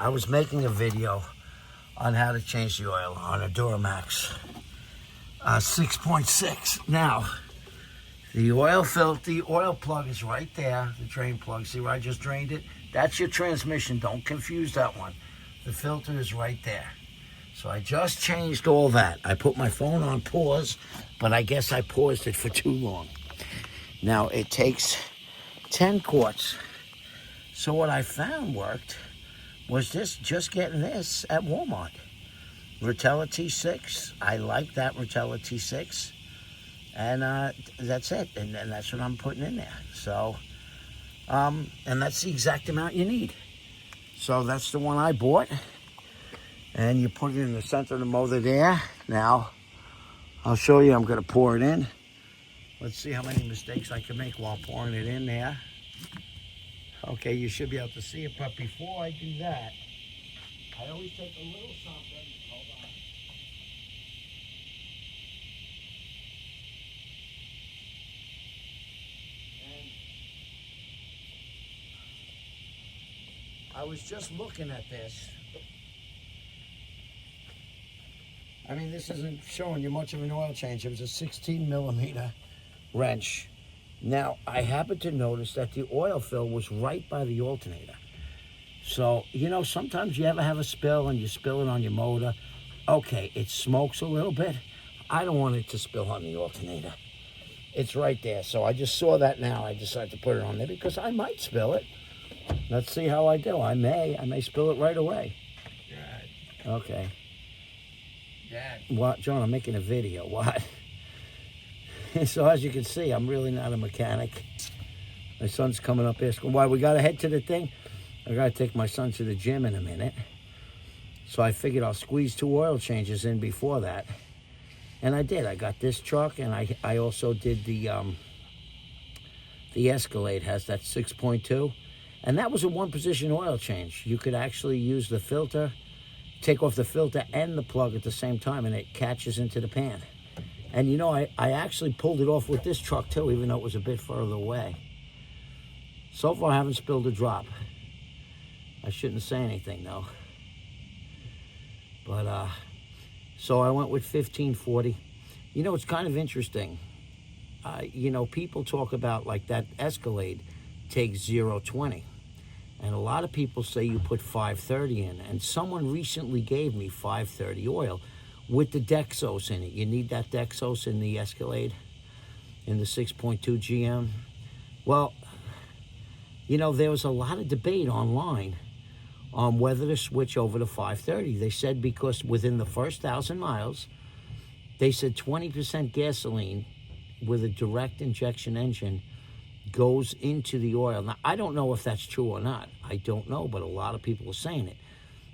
I was making a video on how to change the oil on a Duramax 6.6. Now, the oil plug is right there, the drain plug. See where I just drained it? That's your transmission. Don't confuse that one. The filter is right there. So I just changed all that. I put my phone on pause, but I guess I paused it for too long. Now, it takes 10 quarts. So what I found worked was just getting this at Walmart. Rotella T6. I like that Rotella T6. And that's it. And that's what I'm putting in there. So, and that's the exact amount you need. So that's the one I bought. And you put it in the center of the motor there. Now, I'll show you. I'm going to pour it in. Let's see how many mistakes I can make while pouring it in there. Okay, you should be able to see it, but before I do that, I always take a little something. Hold on. And I was just looking at this. I mean, this isn't showing you much of an oil change. It was a 16 millimeter wrench. Now, I happened to notice that the oil fill was right by the alternator. So, you know, sometimes you ever have a spill and you spill it on your motor. Okay, it smokes a little bit. I don't want it to spill on the alternator. It's right there. So I just saw that now. I decided to put it on there because I might spill it. Let's see how I do. I may spill it right away. God. Okay. Dad. What, John, I'm making a video. What? So as you can see, I'm really not a mechanic. My son's coming up asking, why, we got to head to the thing? I got to take my son to the gym in a minute. So I figured I'll squeeze 2 oil changes in before that. And I did. I got this truck, and I also did the Escalade has that 6.2. And that was a 1-position oil change. You could actually use the filter, take off the filter and the plug at the same time, and it catches into the pan. And you know, I actually pulled it off with this truck too, even though it was a bit further away. So far, I haven't spilled a drop. I shouldn't say anything though. But, so I went with 1540. You know, it's kind of interesting. You know, people talk about like that Escalade takes 0.20. And a lot of people say you put 530 in. And someone recently gave me 530 oil with the Dexos in it. You need that Dexos in the Escalade, in the 6.2 GM. Well, you know, there was a lot of debate online on whether to switch over to 530. They said because within the first 1,000 miles, they said 20% gasoline with a direct injection engine goes into the oil. Now, I don't know if that's true or not. I don't know, but a lot of people are saying it.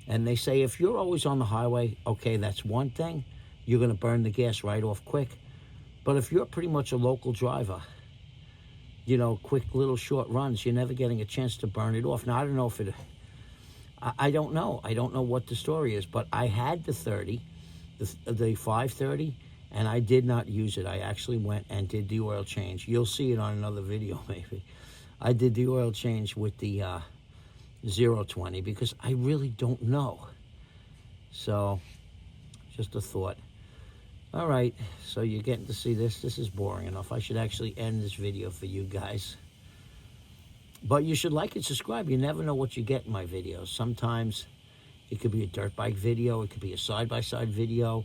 And they say if you're always on the highway, okay, that's one thing. You're going to burn the gas right off quick. But if you're pretty much a local driver, you know, quick little short runs, you're never getting a chance to burn it off. Now, I don't know if it... I don't know. I don't know what the story is. But I had the 30, the 530, and I did not use it. I actually went and did the oil change. You'll see it on another video, maybe. I did the oil change with the 0.20 because I really don't know. So, just a thought. All right, so you're getting to see this. This is boring enough. I should actually end this video for you guys. But you should like and subscribe. You never know what you get in my videos. Sometimes it could be a dirt bike video. It could be a side-by-side video.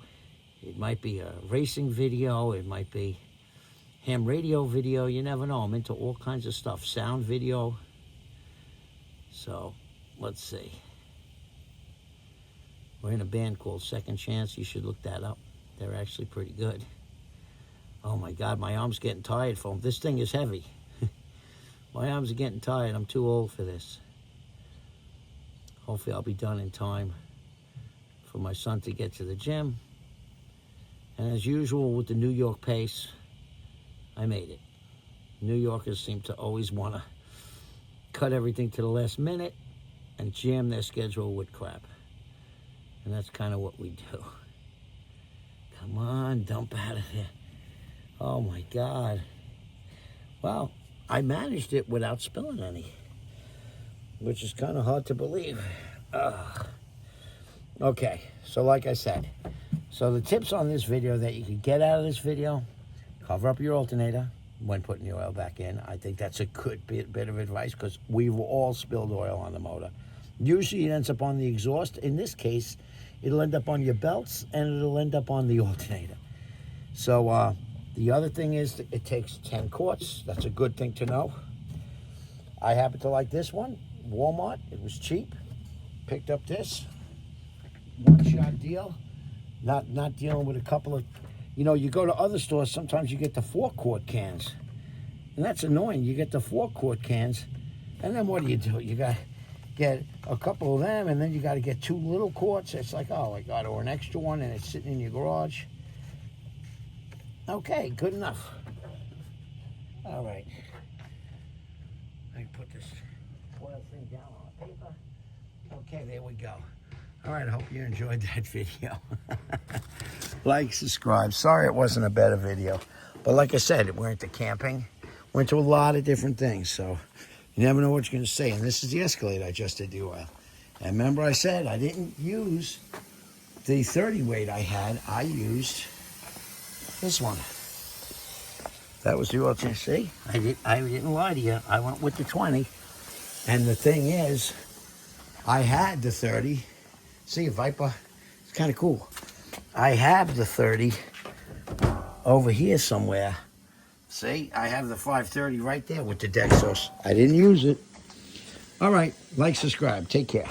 It might be a racing video. It might be ham radio video. You never know. I'm into all kinds of stuff. Sound video. So, let's see. We're in a band called Second Chance. You should look that up. They're actually pretty good. Oh my God, my arm's getting tired from this thing is heavy. My arms are getting tired. I'm too old for this. Hopefully I'll be done in time for my son to get to the gym. And as usual with the New York pace, I made it. New Yorkers seem to always want to cut everything to the last minute and jam their schedule with crap. And that's kind of what we do. Come on, dump out of there. Oh my God. Well, I managed it without spilling any, which is kind of hard to believe. Okay, so like I said, so the tips on this video that you could get out of this video: cover up your alternator when putting the oil back in. I think that's a good bit of advice, because we've all spilled oil on the motor. Usually it ends up on the exhaust. In this case, it'll end up on your belts and it'll end up on the alternator. So the other thing is that it takes 10 quarts. That's a good thing to know. I happen to like this one. Walmart, it was cheap. Picked up this one-shot deal. Not dealing with a couple of, you go to other stores, sometimes you get the 4-quart cans. And that's annoying. You get the 4-quart cans, and then what do? You got to get a couple of them, and then you got to get 2 little quarts. It's like, oh my God, or an extra one, and it's sitting in your garage. Okay, good enough. All right. I can put this oil thing down on paper. Okay, there we go. All right, I hope you enjoyed that video. Like, subscribe. Sorry it wasn't a better video. But like I said, we're into camping. We're into a lot of different things, so you never know what you're going to say. And this is the Escalade I just did the oil. And remember I said I didn't use the 30 weight I had. I used this one. That was the oil change. See, I didn't lie to you. I went with the 20. And the thing is, I had the 30. See, Viper, it's kind of cool. I have the 30 over here somewhere. See, I have the 530 right there with the deck sauce. I didn't use it. All right, like, subscribe. Take care.